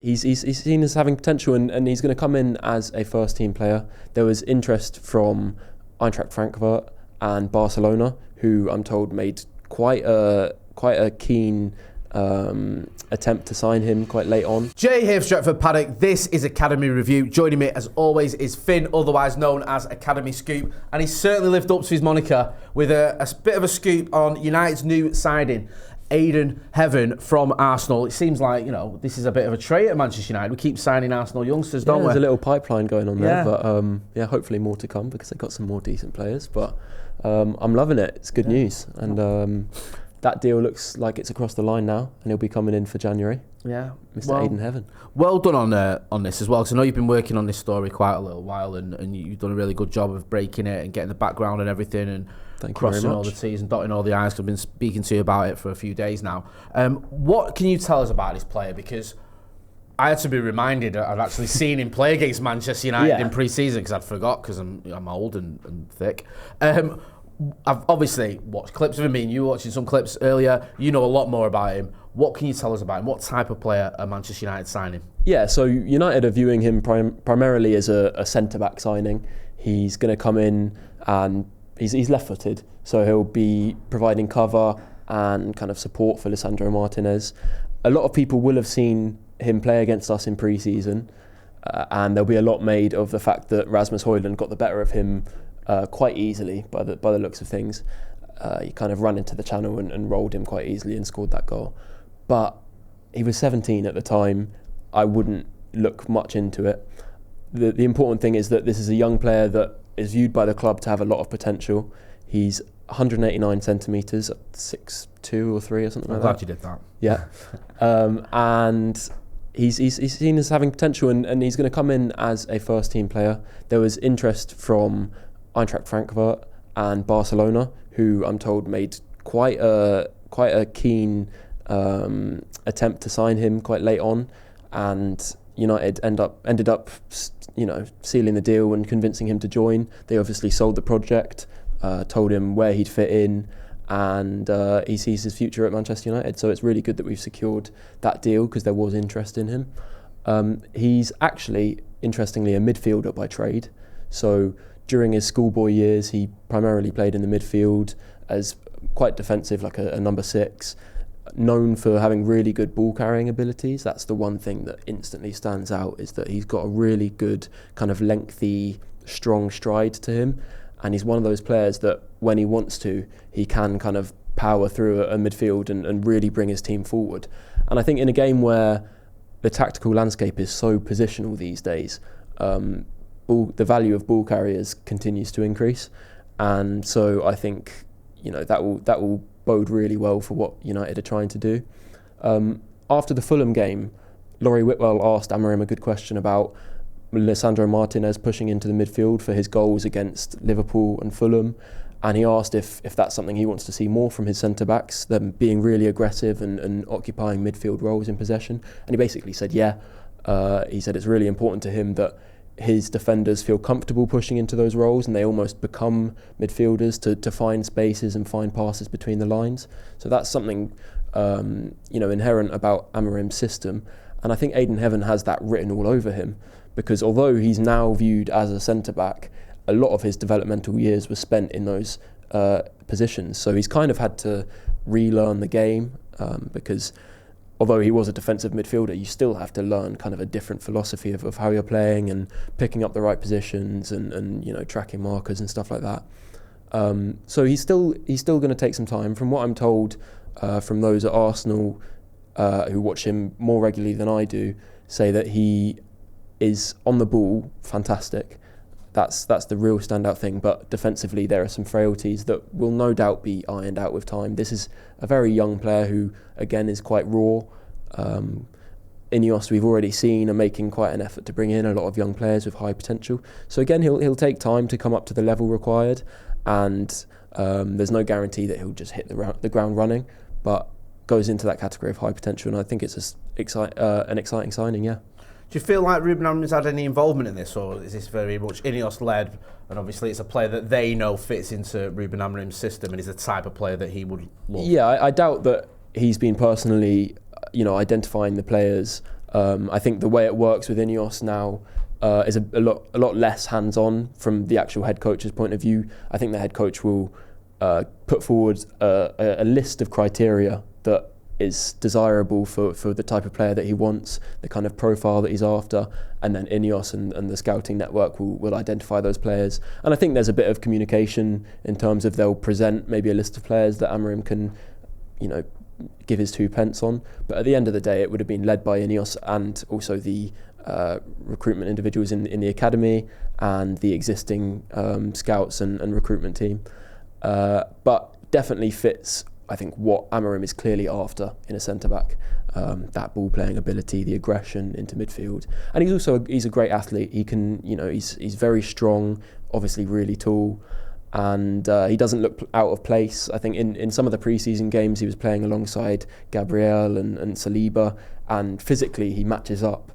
He's seen as having potential, and he's going to come in as a first team player. There was interest from Eintracht Frankfurt and Barcelona, who I'm told made quite a keen attempt to sign him quite late on. Jay here for Stretford Paddock. This is Academy Review. Joining me as always is Finn, otherwise known as Academy Scoop, and he's certainly lived up to his moniker with a bit of a scoop on United's new signing, Ayden Heaven from Arsenal. It seems like, this is a bit of a trait at Manchester United. We keep signing Arsenal youngsters, don't we? There's a little pipeline going on there, but hopefully more to come because they've got some more decent players. But I'm loving it. It's good news, and that deal looks like it's across the line now, and he'll be coming in for January. Yeah, Mr. Ayden Heaven. Well done on this as well, because I know you've been working on this story quite a little while, and you've done a really good job of breaking it and getting the background and everything, and crossing all the T's and dotting all the I's. I've been speaking to you about it for a few days now. What can you tell us about this player? Because I had to be reminded. I've actually seen him play against Manchester United in pre-season because I'd forgot, because I'm old and thick. I've obviously watched clips of him. Me and you watching some clips earlier. You know a lot more about him. What can you tell us about him? What type of player are Manchester United signing? Yeah, so United are viewing him primarily as a centre-back signing. He's going to come in and he's left-footed, so he'll be providing cover and kind of support for Lisandro Martinez. A lot of people will have seen him play against us in pre-season, and there'll be a lot made of the fact that Rasmus Højlund got the better of him quite easily by the looks of things. He kind of ran into the channel and rolled him quite easily and scored that goal. But he was 17 at the time. I wouldn't look much into it. The important thing is that this is a young player that is viewed by the club to have a lot of potential. He's 189 centimetres, 6'2" or 3 or something like that. I'm glad you did that. Yeah. And he's seen as having potential, and he's going to come in as a first team player. There was interest from Eintracht Frankfurt and Barcelona, who I'm told made quite a keen attempt to sign him quite late on, and United ended up sealing the deal and convincing him to join. They obviously sold the project, told him where he'd fit in, and he sees his future at Manchester United. So it's really good that we've secured that deal, because there was interest in him. He's actually, interestingly, a midfielder by trade. So during his schoolboy years, he primarily played in the midfield as quite defensive, like a number 6, known for having really good ball carrying abilities. That's the one thing that instantly stands out, is that he's got a really good kind of lengthy, strong stride to him. And he's one of those players that when he wants to, he can kind of power through a midfield and really bring his team forward. And I think in a game where the tactical landscape is so positional these days, the value of ball carriers continues to increase, and so I think that will bode really well for what United are trying to do. After the Fulham game, Laurie Whitwell asked Amorim a good question about Lisandro Martinez pushing into the midfield for his goals against Liverpool and Fulham, and he asked if that's something he wants to see more from his centre-backs, them being really aggressive and occupying midfield roles in possession. And he basically said he said it's really important to him that his defenders feel comfortable pushing into those roles, and they almost become midfielders to find spaces and find passes between the lines. So that's something inherent about Amorim's system, and I think Ayden Heaven has that written all over him, because although he's now viewed as a centre-back, a lot of his developmental years were spent in those positions. So he's kind of had to relearn the game, because although he was a defensive midfielder, you still have to learn kind of a different philosophy of how you're playing and picking up the right positions and tracking markers and stuff like that. So he's still going to take some time. From what I'm told from those at Arsenal who watch him more regularly than I do, say that he is on the ball fantastic. That's the real standout thing, but defensively there are some frailties that will no doubt be ironed out with time. This is a very young player who, again, is quite raw. Ineos, we've already seen, are making quite an effort to bring in a lot of young players with high potential. So again, he'll take time to come up to the level required, and there's no guarantee that he'll just hit the ground running, but goes into that category of high potential, and I think it's an exciting signing, yeah. Do you feel like Ruben Amorim's had any involvement in this, or is this very much Ineos-led, and obviously it's a player that they know fits into Ruben Amorim's system and is the type of player that he would love? Yeah, I doubt that he's been personally, identifying the players I think the way it works with Ineos now is a lot less hands-on from the actual head coach's point of view. I think the head coach will put forward a list of criteria that is desirable for the type of player that he wants, the kind of profile that he's after, and then Ineos and the scouting network will identify those players. And I think there's a bit of communication in terms of they'll present maybe a list of players that Amorim can, give his 2 pence on. But at the end of the day, it would have been led by Ineos and also the recruitment individuals in the academy and the existing scouts and recruitment team. But definitely fits, I think, what Amorim is clearly after in a centre-back. That ball-playing ability, the aggression into midfield. And he's a great athlete. He can, he's very strong, obviously really tall, and he doesn't look out of place. I think in some of the pre-season games he was playing alongside Gabriel and Saliba, and physically he matches up.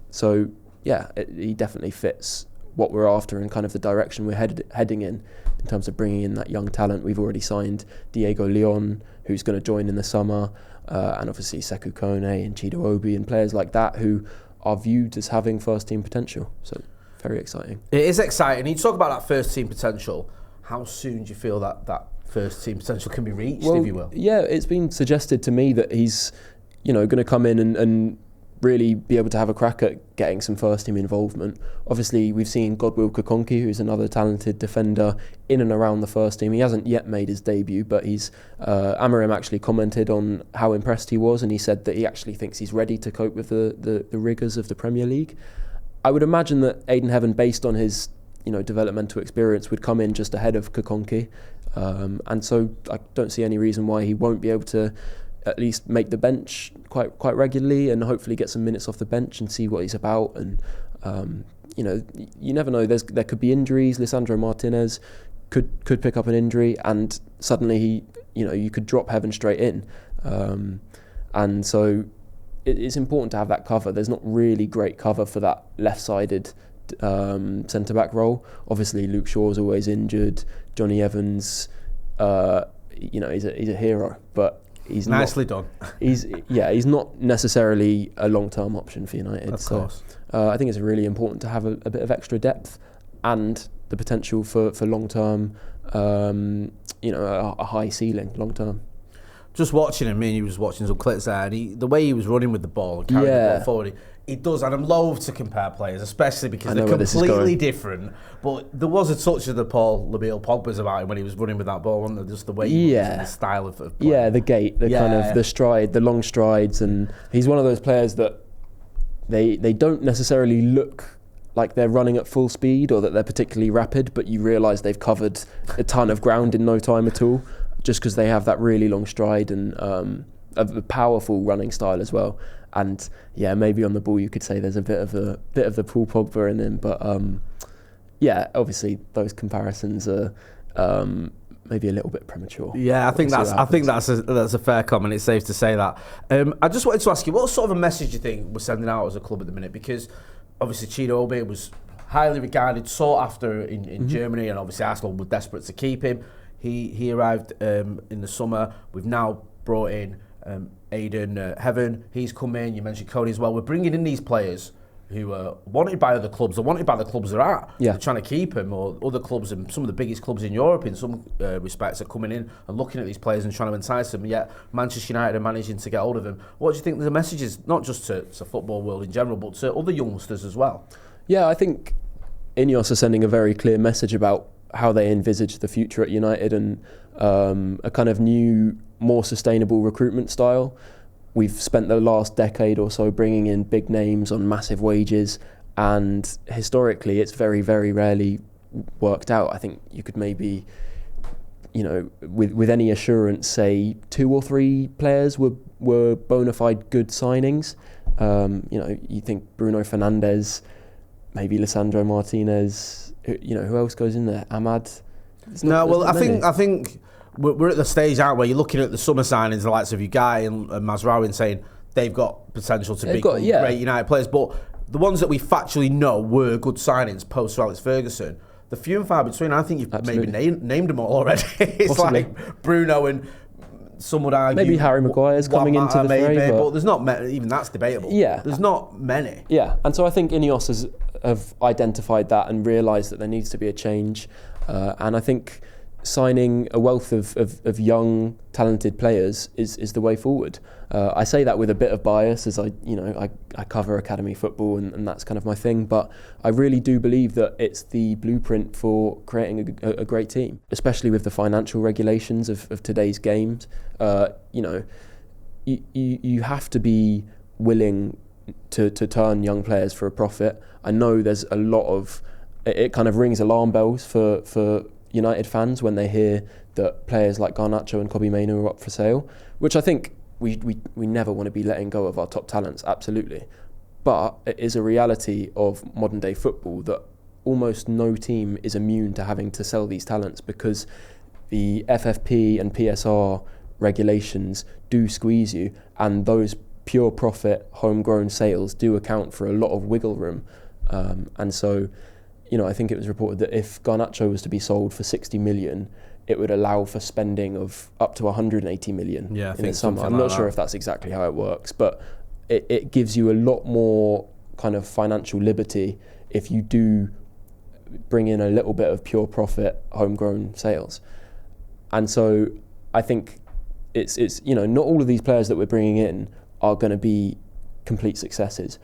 So yeah, he definitely fits what we're after and kind of the direction we're heading in terms of bringing in that young talent. We've already signed Diego Leon, who's going to join in the summer, and obviously Sékou Koné and Chido Obi and players like that who are viewed as having first team potential. So very exciting. It is exciting. You talk about that first team potential. How soon do you feel that first team potential can be reached, if you will? Yeah, it's been suggested to me that he's, going to come in and really be able to have a crack at getting some first team involvement. Obviously, we've seen Godwill Kokonki, who's another talented defender, in and around the first team. He hasn't yet made his debut, but Amorim actually commented on how impressed he was, and he said that he actually thinks he's ready to cope with the rigours of the Premier League. I would imagine that Ayden Heaven, based on his developmental experience, would come in just ahead of Kokonki, and so I don't see any reason why he won't be able to at least make the bench quite regularly and hopefully get some minutes off the bench and see what he's about. And you never know. There could be injuries. Lisandro Martinez could pick up an injury, and suddenly you could drop Heaven straight in. And so it's important to have that cover. There's not really great cover for that left-sided centre back role. Obviously, Luke Shaw's always injured. Johnny Evans, he's a hero, but he's nicely done. He's not necessarily a long-term option for United. Of course. I think it's really important to have a bit of extra depth and the potential for long-term, a high ceiling long-term. Just watching him, he was watching some clips there, and the way he was running with the ball and carrying the ball forward, it does, and I'm loath to compare players, especially because they're completely different. But there was a touch of the Paul Labille Pogba's about him when he was running with that ball, wasn't there? Just the way he was and the style of play. Yeah, the gait, kind of the stride, the long strides, and he's one of those players that they don't necessarily look like they're running at full speed or that they're particularly rapid, but you realise they've covered a ton of ground in no time at all, just because they have that really long stride and a powerful running style as well. And yeah, maybe on the ball you could say there's a bit of the Paul Pogba in him, but obviously those comparisons are maybe a little bit premature. Yeah, I think that's a fair comment. It's safe to say that. I just wanted to ask you, what sort of a message do you think we're sending out as a club at the minute? Because obviously Chido Obi was highly regarded, sought after in Germany, and obviously Arsenal were desperate to keep him. He arrived in the summer. We've now brought in Ayden Heaven. He's come in. You mentioned Koné as well. We're bringing in these players who are wanted by other clubs. They're wanted by the clubs they're at. Yeah. They're trying to keep him, or other clubs, and some of the biggest clubs in Europe in some respects are coming in and looking at these players and trying to entice them. Yet Manchester United are managing to get hold of them. What do you think the message is, not just to the football world in general, but to other youngsters as well? Yeah, I think Ineos are sending a very clear message about how they envisage the future at United and a kind of new, more sustainable recruitment style. We've spent the last decade or so bringing in big names on massive wages, and historically it's very, very rarely worked out. I think you could maybe, with any assurance, say 2 or 3 players were bona fide good signings. You think Bruno Fernandes, maybe Lisandro Martinez, who else goes in there? Ahmad? I think we're at the stage, aren't we, where you're looking at the summer signings, the likes of Ugai and Mazraoui, and saying they've got potential to be great United players. But the ones that we factually know were good signings post Sir Alex Ferguson, the few and far between. I think you've maybe named them all already. It's possibly. Like Bruno and some would argue maybe Harry Maguire's coming into the fray, but there's not even that's debatable. Yeah, there's not many. Yeah, and so I think Ineos have identified that and realised that there needs to be a change, and I think signing a wealth of young, talented players is the way forward. I say that with a bit of bias, as I cover academy football and that's kind of my thing. But I really do believe that it's the blueprint for creating a great team, especially with the financial regulations of today's games. You have to be willing to turn young players for a profit. I know there's a lot of it kind of rings alarm bells for United fans when they hear that players like Garnacho and Kobbie Mainoo are up for sale, which I think we never want to be letting go of our top talents, absolutely. But it is a reality of modern day football that almost no team is immune to having to sell these talents, because the FFP and PSR regulations do squeeze you, and those pure profit homegrown sales do account for a lot of wiggle room. And so, I think it was reported that if Garnacho was to be sold for 60 million, it would allow for spending of up to 180 million in the summer. I'm not sure if that's exactly how it works, but it gives you a lot more kind of financial liberty if you do bring in a little bit of pure profit homegrown sales. And so I think it's not all of these players that we're bringing in are going to be complete successes,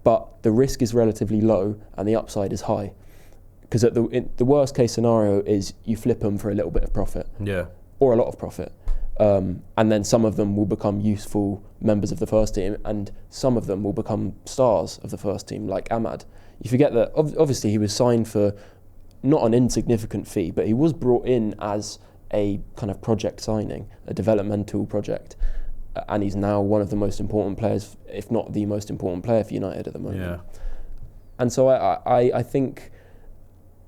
but the risk is relatively low and the upside is high. Because the worst case scenario is you flip them for a little bit of profit, or a lot of profit, and then some of them will become useful members of the first team, and some of them will become stars of the first team, like Ahmad. You forget that obviously he was signed for not an insignificant fee, but he was brought in as a kind of project signing, a developmental project, and he's now one of the most important players, if not the most important player for United at the moment. Yeah. And so I think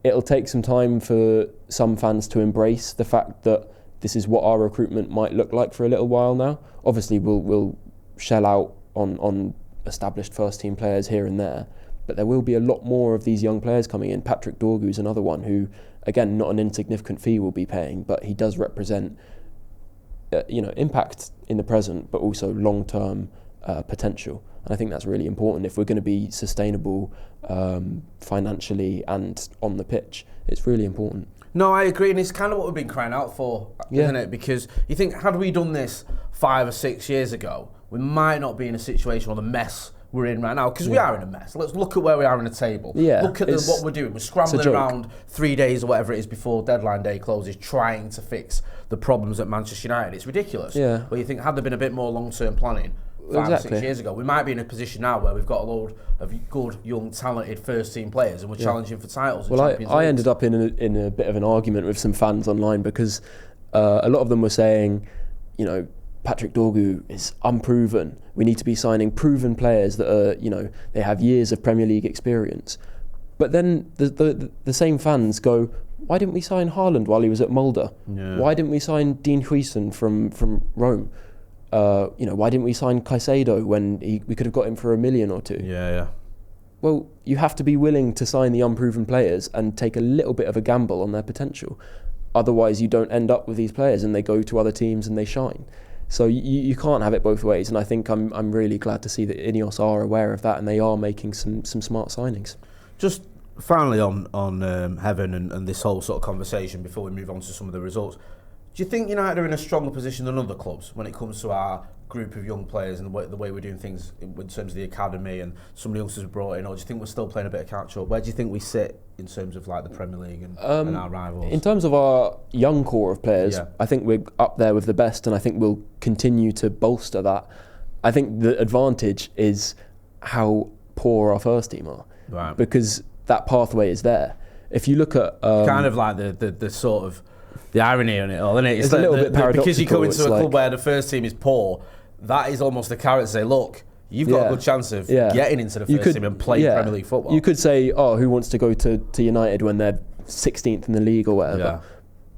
it'll take some time for some fans to embrace the fact that this is what our recruitment might look like for a little while now. Obviously, we'll shell out on established first-team players here and there, but there will be a lot more of these young players coming in. Patrick Dorgu's another one who, again, not an insignificant fee will be paying, but he does represent impact in the present, but also long-term potential. And I think that's really important if we're going to be sustainable financially and on the pitch. It's really important. No, I agree, and it's kind of what we've been crying out for, isn't it? Because you think, had we done this 5 or 6 years ago, we might not be in a situation or the mess we're in right now, because we are in a mess. Let's look at where we are in the table. Look at what we're doing. We're scrambling around 3 days or whatever it is before deadline day closes, trying to fix the problems at Manchester United. It's ridiculous. But you think, had there been a bit more long-term planning 5 or 6 years ago, we might be in a position now where we've got a load of good, young, talented first-team players, and we're challenging for titles. Well, I ended up in a bit of an argument with some fans online, because a lot of them were saying, Patrick Dorgu is unproven. We need to be signing proven players that are, they have years of Premier League experience. But then the same fans go, why didn't we sign Haaland while he was at Mulder? Why didn't we sign Dean Huijsen from Rome? Why didn't we sign Caicedo when we could have got him for $1 million or $2? Well, you have to be willing to sign the unproven players and take a little bit of a gamble on their potential. Otherwise, you don't end up with these players and they go to other teams and they shine. So you can't have it both ways, and I think I'm really glad to see that Ineos are aware of that and they are making some smart signings. Just finally on Heaven and this whole sort of conversation before we move on to some of the results, do you think United are in a stronger position than other clubs when it comes to our group of young players and the way we're doing things in terms of the academy and some of the youngsters we brought in, or do you think we're still playing a bit of catch up? Where do you think we sit in terms of like the Premier League and our rivals? In terms of our young core of players, I think we're up there with the best, and I think we'll continue to bolster that. I think the advantage is how poor our first team are, because that pathway is there. If you look at kind of like the sort of the irony on it all, isn't it? It's a little bit paradoxical. Because you go into a club where the first team is poor, that is almost the carrot to say, look, you've got a good chance of getting into the first team and playing Premier League football. You could say, who wants to go to United when they're 16th in the league or whatever.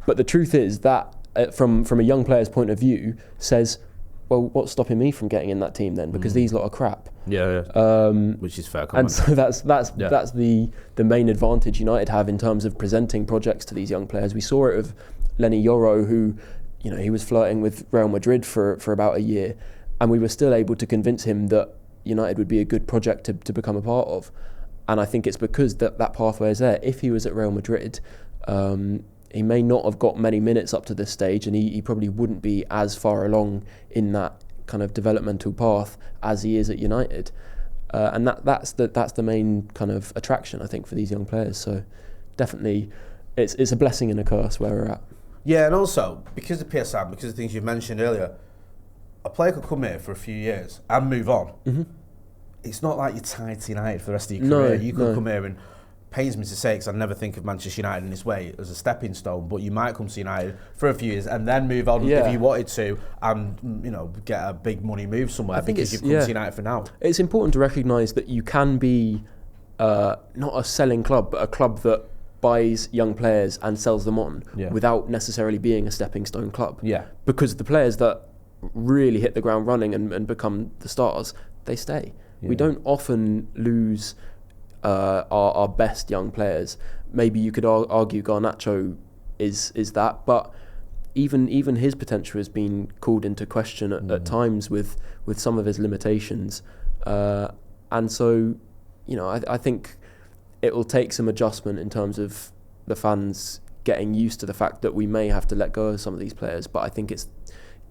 But the truth is that, from a young player's point of view, says, well, what's stopping me from getting in that team then? Because these lot are crap. Which is fair comment. And so that's the main advantage United have in terms of presenting projects to these young players. We saw it with Lenny Yoro, who, he was flirting with Real Madrid for about a year, and we were still able to convince him that United would be a good project to become a part of. And I think it's because that pathway is there. If he was at Real Madrid, he may not have got many minutes up to this stage, and he probably wouldn't be as far along in that kind of developmental path as he is at United. And that's the main kind of attraction, I think, for these young players. So definitely it's a blessing and a curse where we're at. Yeah, and also because of PSR, because of things you've mentioned earlier, a player could come here for a few years and move on. Mm-hmm. It's not like you're tied to United for the rest of your career. You could come here, and pains me to say, because I never think of Manchester United in this way as a stepping stone, but you might come to United for a few years and then move on if you wanted to, and get a big money move somewhere because you've come to United for now. It's important to recognise that you can be not a selling club, but a club that buys young players and sells them on without necessarily being a stepping stone club. Yeah. Because the players that really hit the ground running and become the stars, they stay. Yeah. We don't often lose our best young players. Maybe you could argue Garnacho is that, but even his potential has been called into question at times with some of his limitations, and so I think it will take some adjustment in terms of the fans getting used to the fact that we may have to let go of some of these players. But I think it's,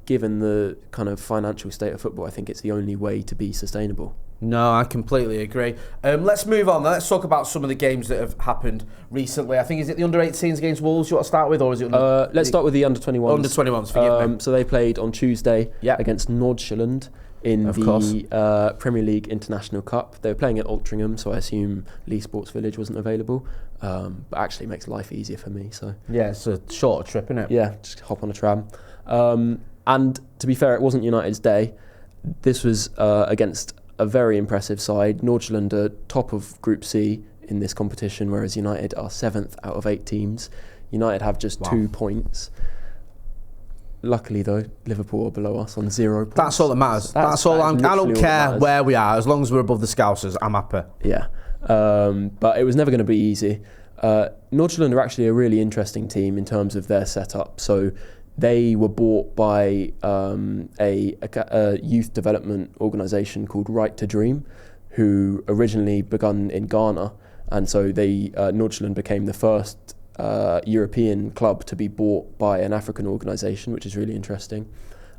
given the kind of financial state of football, I think it's the only way to be sustainable. No, I completely agree. Let's move on. Let's talk about some of the games that have happened recently. I think, is it the under-18s against Wolves you want to start with, or is it? Let's start with the under-21s. Under-21s, forgive me. So they played on Tuesday against Nordsjælland in the Premier League International Cup. They were playing at Altrincham, so I assume Lee Sports Village wasn't available. But actually it makes life easier for me. So yeah, it's a shorter trip, isn't it? Yeah, just hop on a tram. And to be fair, it wasn't United's day. This was against a very impressive side. Nordsjælland are top of Group C in this competition, whereas United are 7th out of 8 teams. United have just 2 points. Luckily, though, Liverpool are below us on 0 points. That's all that matters. That's all. I don't care where we are, as long as we're above the Scousers, I'm happy. Yeah, but it was never going to be easy. Nordsjælland are actually a really interesting team in terms of their setup. So they were bought by a youth development organisation called Right to Dream, who originally begun in Ghana, and so Nordsjælland became the first European club to be bought by an African organisation, which is really interesting.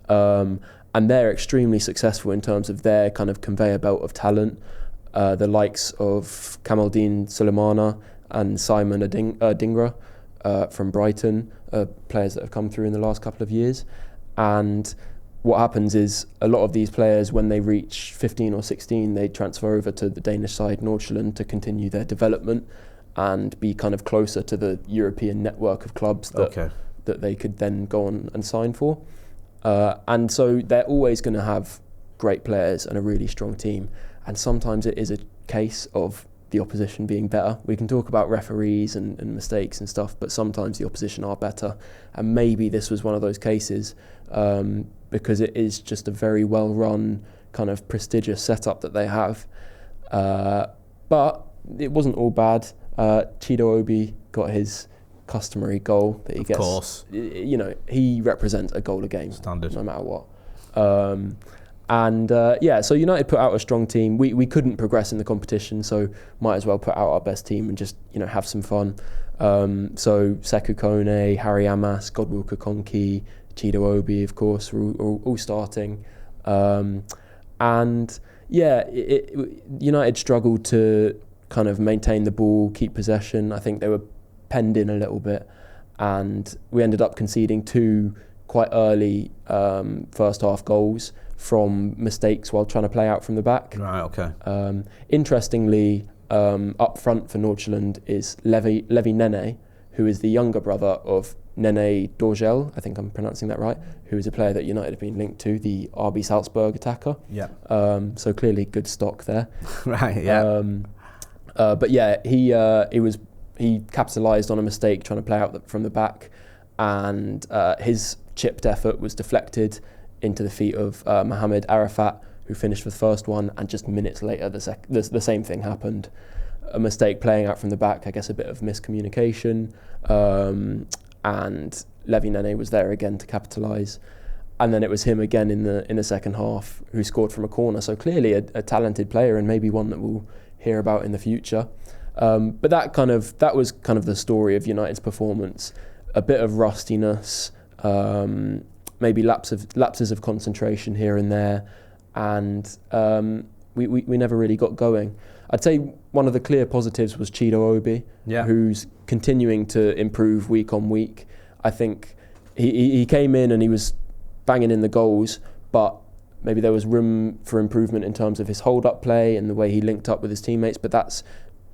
And they're extremely successful in terms of their kind of conveyor belt of talent. The likes of Kamaldeen Sulemana and Simon Adingra from Brighton, players that have come through in the last couple of years. And what happens is a lot of these players, when they reach 15 or 16, they transfer over to the Danish side, Nordsjælland, to continue their development and be kind of closer to the European network of clubs that they could then go on and sign for. And so they're always going to have great players and a really strong team. And sometimes it is a case of the opposition being better. We can talk about referees and mistakes and stuff, but sometimes the opposition are better. And maybe this was one of those cases, because it is just a very well-run, kind of prestigious setup that they have. But it wasn't all bad. Chido Obi got his customary goal that he gets. Of course. He represents a goal a game. Standard. No matter what. So United put out a strong team. We couldn't progress in the competition, so might as well put out our best team and just have some fun. So Sékou Koné, Harry Amas, Godwill Kakonki, Chido Obi, of course, were all starting. United struggled to kind of maintain the ball, keep possession. I think they were penned in a little bit, and we ended up conceding 2 quite early first half goals from mistakes while trying to play out from the back. Right, okay. Interestingly, up front for Nordsjælland is Levi Nene, who is the younger brother of Nene Dorgel, I think I'm pronouncing that right, who is a player that United have been linked to, the RB Salzburg attacker. Yeah. So clearly good stock there. Right, yeah. He capitalised on a mistake trying to play out from the back, and his chipped effort was deflected into the feet of Mohamed Arafat, who finished for the first one, and just minutes later the same thing happened. A mistake playing out from the back, I guess a bit of miscommunication, and Levi Nene was there again to capitalise. And then it was him again in the second half who scored from a corner. So clearly a talented player, and maybe one that we'll hear about in the future. But that was kind of the story of United's performance. A bit of rustiness, maybe lapses of concentration here and there, and we never really got going. I'd say one of the clear positives was Chido Obi, who's continuing to improve week on week. I think he came in and he was banging in the goals, but maybe there was room for improvement in terms of his hold-up play and the way he linked up with his teammates, but that's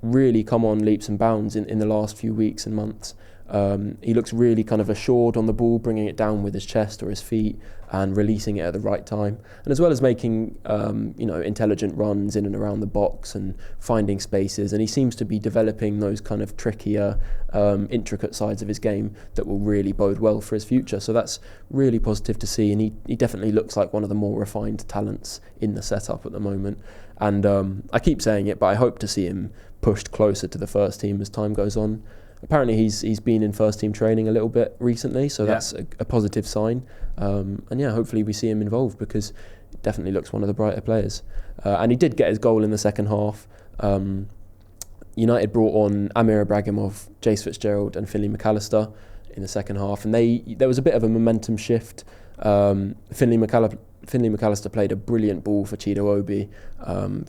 really come on leaps and bounds in the last few weeks and months. He looks really kind of assured on the ball, bringing it down with his chest or his feet and releasing it at the right time. And as well as making intelligent runs in and around the box and finding spaces. And he seems to be developing those kind of trickier, intricate sides of his game that will really bode well for his future. So that's really positive to see. And he definitely looks like one of the more refined talents in the setup at the moment. And I keep saying it, but I hope to see him pushed closer to the first team as time goes on. Apparently he's been in first team training a little bit recently, so that's a positive sign. And hopefully we see him involved, because it definitely looks one of the brighter players. And he did get his goal in the second half. United brought on Amir Ibrahimov, Jace Fitzgerald and Finlay McAllister in the second half, and there was a bit of a momentum shift. Finlay McAllister played a brilliant ball for Chido Obi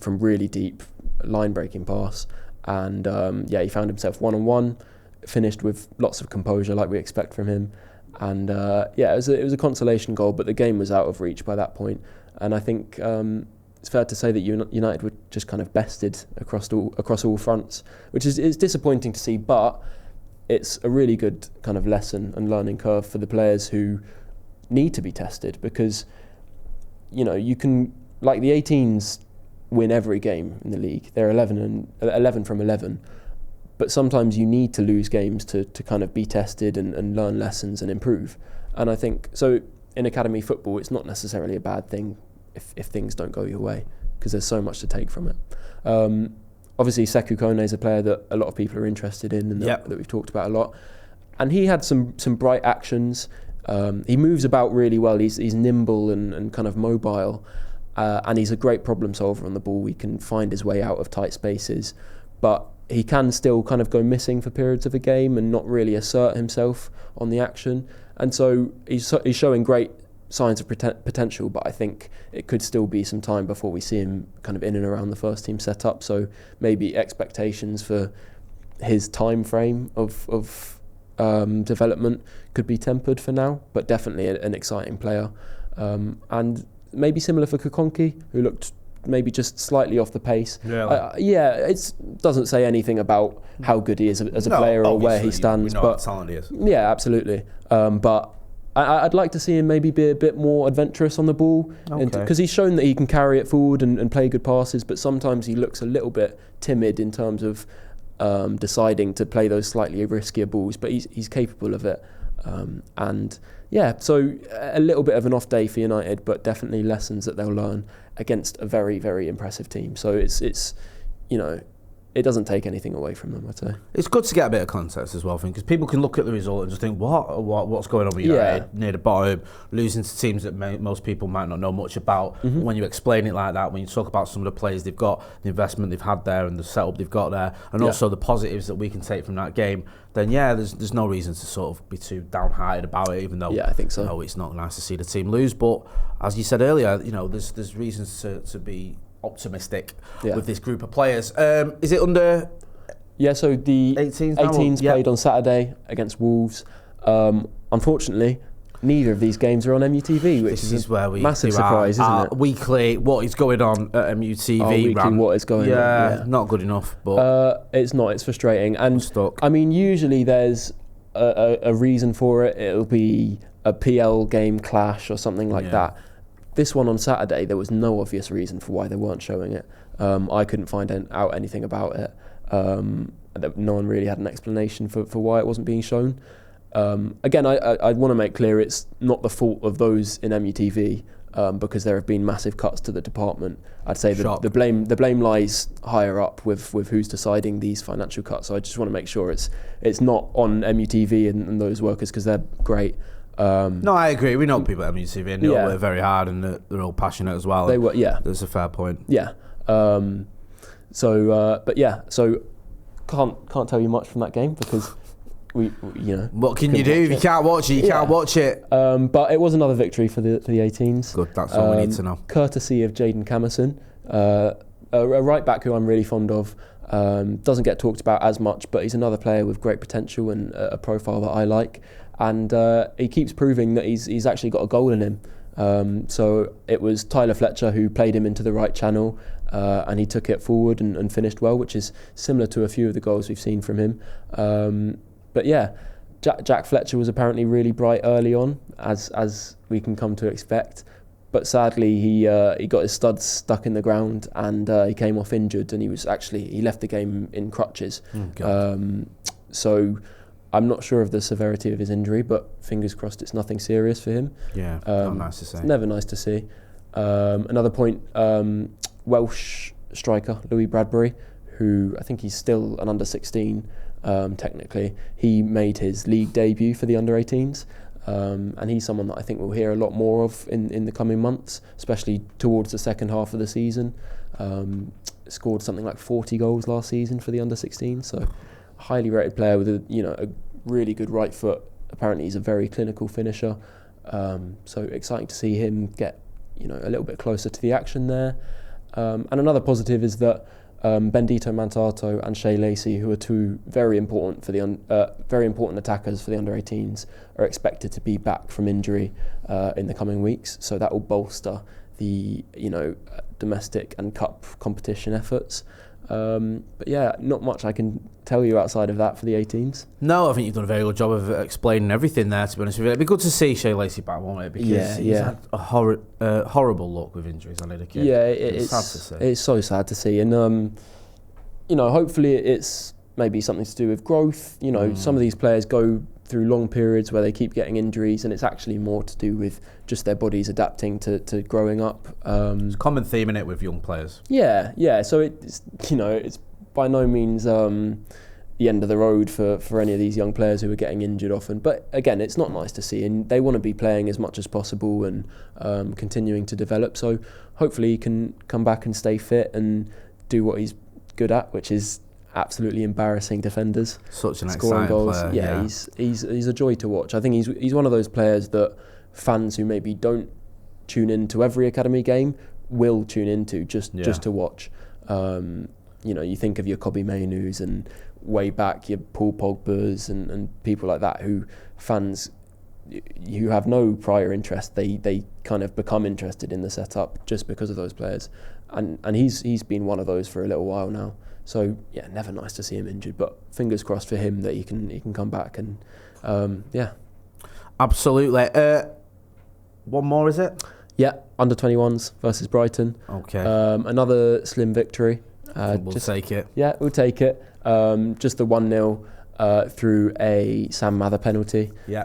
from really deep line-breaking pass, and he found himself one-on-one, finished with lots of composure like we expect from him, and it was a consolation goal, but the game was out of reach by that point. And I think it's fair to say that United were just kind of bested across all fronts, which is disappointing to see, but it's a really good kind of lesson and learning curve for the players who need to be tested, because you can, like, the 18s win every game in the league. They're 11 from 11. But sometimes you need to lose games to kind of be tested and learn lessons and improve. And I think, so in academy football, it's not necessarily a bad thing if things don't go your way, because there's so much to take from it. Obviously, Sékou Koné is a player that a lot of people are interested in and that we've talked about a lot. And he had some bright actions. He moves about really well. He's nimble and kind of mobile. And he's a great problem solver on the ball. He can find his way out of tight spaces, but he can still kind of go missing for periods of a game and not really assert himself on the action. And so he's showing great signs of potential, but I think it could still be some time before we see him kind of in and around the first team setup. So maybe expectations for his time frame of development could be tempered for now, but definitely an exciting player. And maybe similar for Kokonki, who looked maybe just slightly off the pace. It doesn't say anything about how good he is as a player or where he stands. We know how talented he is. Yeah, absolutely. But I'd like to see him maybe be a bit more adventurous on the ball, because he's shown that he can carry it forward and play good passes, but sometimes he looks a little bit timid in terms of deciding to play those slightly riskier balls, but he's capable of it. So a little bit of an off day for United, but definitely lessons that they'll learn against a very, very impressive team. So it's it doesn't take anything away from them, I'd say. It's good to get a bit of context as well, I think, because people can look at the result and just think, what's going on with United near the bottom, losing to teams that most people might not know much about. Mm-hmm. When you explain it like that, when you talk about some of the players they've got, the investment they've had there and the setup they've got there, and also the positives that we can take from that game, then there's no reason to sort of be too downhearted about it, even though I think so. No, it's not nice to see the team lose. But as you said earlier, there's reasons to be optimistic with this group of players. Is it under? Yeah, so the 18s played on Saturday against Wolves. Unfortunately, neither of these games are on MUTV, which is where we massive surprise, isn't it? Weekly, what is going on at MUTV? Weekly, what is going on? Yeah, not good enough. But it's not. It's frustrating. And I mean, usually there's a reason for it. It'll be a PL game clash or something like that. This one on Saturday, there was no obvious reason for why they weren't showing it. I couldn't find out anything about it. No one really had an explanation for why it wasn't being shown. Again, I want to make clear it's not the fault of those in MUTV. because there have been massive cuts to the department. I'd say the blame lies higher up with who's deciding these financial cuts. So I just want to make sure it's not on MUTV and those workers, because they're great. No, I agree. We know people at MUTV, and they all work very hard, and they're all passionate as well. They were, That's a fair point. Yeah. So can't tell you much from that game, because what can you do if you can't watch it? You can't watch it. But it was another victory for the 18s. Good, that's all we need to know. Courtesy of Jaden Camerson, a right back who I'm really fond of. Doesn't get talked about as much, but he's another player with great potential and a profile that I like. And he keeps proving that he's actually got a goal in him. So it was Tyler Fletcher who played him into the right channel, and he took it forward and finished well, which is similar to a few of the goals we've seen from him. But yeah, Jack Fletcher was apparently really bright early on, as we can come to expect. But sadly, he got his studs stuck in the ground, and he came off injured, and he left the game in crutches. So I'm not sure of the severity of his injury, but fingers crossed it's nothing serious for him. Yeah, nice to see. It's never nice to see. Another point, Welsh striker Louis Bradbury, who I think he's still an under-16 technically. He made his league debut for the under-18s. And he's someone that I think we'll hear a lot more of in the coming months, especially towards the second half of the season. Scored something like 40 goals last season for the under-16, so a highly rated player with a really good right foot. Apparently he's a very clinical finisher, so exciting to see him get a little bit closer to the action there. And another positive is that Bendito Mantato and Shea Lacey, who are two very important attackers for the under-18s, are expected to be back from injury in the coming weeks. So that will bolster the domestic and cup competition efforts. But yeah, not much I can tell you outside of that for the 18s. No, I think you've done a very good job of explaining everything there, to be honest with you. It'd be good to see Shea Lacey back, won't it? Because he's had a horrible luck with injuries on it. Yeah, it's sad to see. It's so sad to see. And, hopefully it's maybe something to do with growth. Some of these players go through long periods where they keep getting injuries, and it's actually more to do with just their bodies adapting to growing up. It's a common theme in it with young players. Yeah. So it's it's by no means the end of the road for any of these young players who are getting injured often. But again, it's not nice to see, and they want to be playing as much as possible and continuing to develop. So hopefully he can come back and stay fit and do what he's good at, which is absolutely embarrassing defenders. Such an scoring exciting goals. player. Yeah, he's a joy to watch. I think he's one of those players that fans who maybe don't tune into every academy game will tune into just to watch. You think of your Kobe Mainus and way back your Paul Pogba's and people like that, who fans who have no prior interest, they kind of become interested in the setup just because of those players. And he's been one of those for a little while now. So yeah, never nice to see him injured, but fingers crossed for him that he can come back and Absolutely. One more, is it? Yeah, under-21s versus Brighton. Okay. Another slim victory. We'll take it. Yeah, we'll take it. Just the 1-0 through a Sam Mather penalty. Yeah.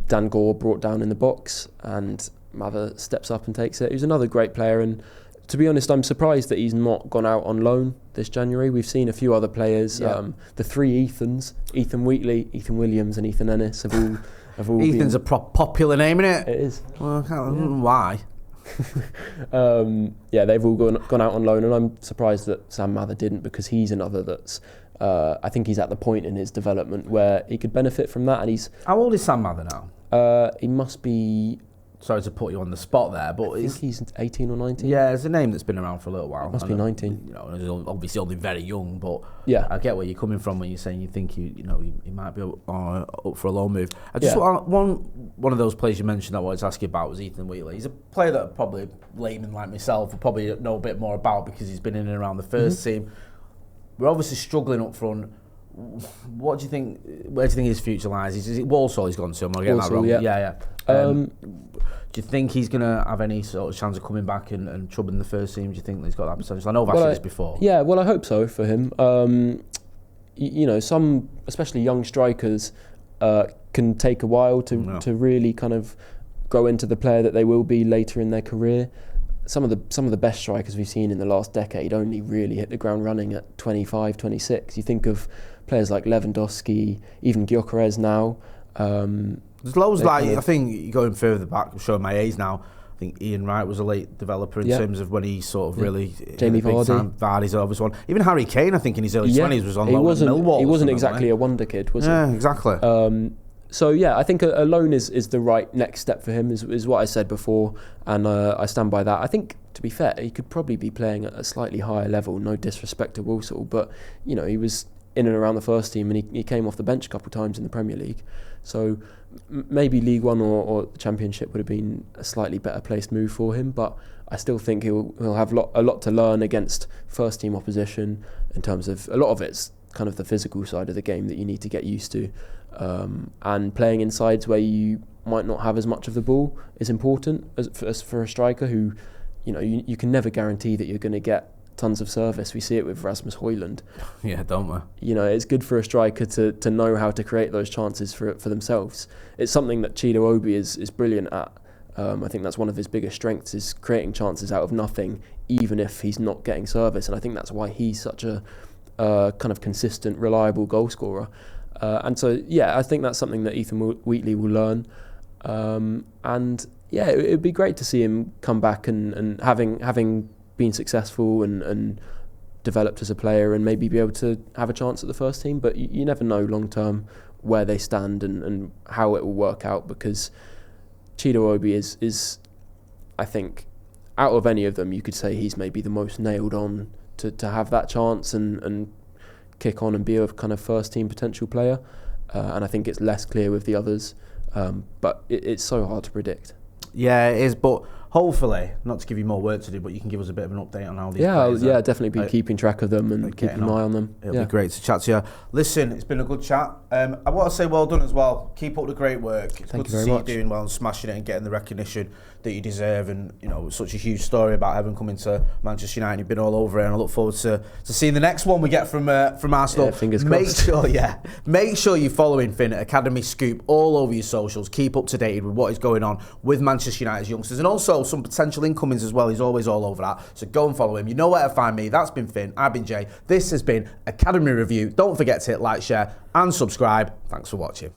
Dan Gore brought down in the box, and Mather steps up and takes it. He's another great player, and to be honest, I'm surprised that he's not gone out on loan this January. We've seen a few other players. Yeah. The three Ethans, Ethan Wheatley, Ethan Williams and Ethan Ennis have all Ethan's been, a popular name, isn't it? It is. Well, why? They've all gone out on loan, and I'm surprised that Sam Mather didn't, because he's another that's I think he's at the point in his development where he could benefit from that. And he's... How old is Sam Mather now? He must be... Sorry to put you on the spot there, but I think he's 18 or 19. Yeah, it's a name that's been around for a little while. Must be 19. He's obviously only very young, but yeah, I get where you're coming from when you're saying you think he might be up for a loan move. I just one of those players you mentioned that I wanted to ask you about was Ethan Wheatley. He's a player that probably layman like myself will probably know a bit more about because he's been in and around the first team. We're obviously struggling up front. What do you think? Where do you think his future lies? Is it Walsall he's gone to? Am I getting that wrong? Yeah. Do you think he's going to have any sort of chance of coming back and troubling the first team? Do you think that he's got that potential? I know I've asked you this before. Yeah, well, I hope so for him. Some, especially young strikers, can take a while to really kind of grow into the player that they will be later in their career. Some of the best strikers we've seen in the last decade only really hit the ground running at 25, 26. You think of players like Lewandowski, even Gyökeres now. There's loads I think going further back, I'm showing my age now. I think Ian Wright was a late developer in terms of when he sort of really Jamie Vardy. Vardy's the obvious one. Even Harry Kane, I think in his early 20s was on loan at Millwall. He wasn't exactly a wonder kid, was he? Yeah, exactly. So yeah, I think a loan is the right next step for him, is what I said before, and I stand by that. I think, to be fair, he could probably be playing at a slightly higher level. No disrespect to Walsall, but you know, he was in and around the first team, and he came off the bench a couple of times in the Premier League. So maybe League One or the Championship would have been a slightly better placed move for him, but I still think he'll have a lot to learn against first team opposition in terms of a lot of it's kind of the physical side of the game that you need to get used to, and playing in sides where you might not have as much of the ball is important as for a striker who, you know, you can never guarantee that you're going to get tons of service. We see it with Rasmus Højlund. Yeah, don't we? You know, it's good for a striker to know how to create those chances for themselves. It's something that Chido Obi is brilliant at. I think that's one of his biggest strengths, is creating chances out of nothing, even if he's not getting service. And I think that's why he's such a kind of consistent, reliable goal scorer. And so, yeah, I think that's something that Ethan Wheatley will learn. And yeah, it would be great to see him come back and having been successful and developed as a player, and maybe be able to have a chance at the first team. But you never know long term where they stand and how it will work out, because Chido Obi is, I think, out of any of them, you could say he's maybe the most nailed on to have that chance and kick on and be a kind of first team potential player. And I think it's less clear with the others, but it's so hard to predict. Yeah, it is, but hopefully, not to give you more work to do, but you can give us a bit of an update on how these players are definitely be keeping track of them and keeping an eye on them. It'll be great to chat to you. Listen, it's been a good chat. I want to say well done as well. Keep up the great work. It's good to see you doing well and smashing it and getting the recognition that you deserve. And you know, such a huge story about Heaven coming to Manchester United. You've been all over it, and I look forward to seeing the next one we get from Arsenal. Yeah, fingers crossed. Make sure you're following Finn at Academy Scoop all over your socials. Keep up to date with what is going on with Manchester United's youngsters, and also some potential incomings as well. He's always all over that, so go and follow him. You know where to find me. That's been Finn. I've been Jay. This has been Academy Review. Don't forget to hit like, share and subscribe. Thanks for watching.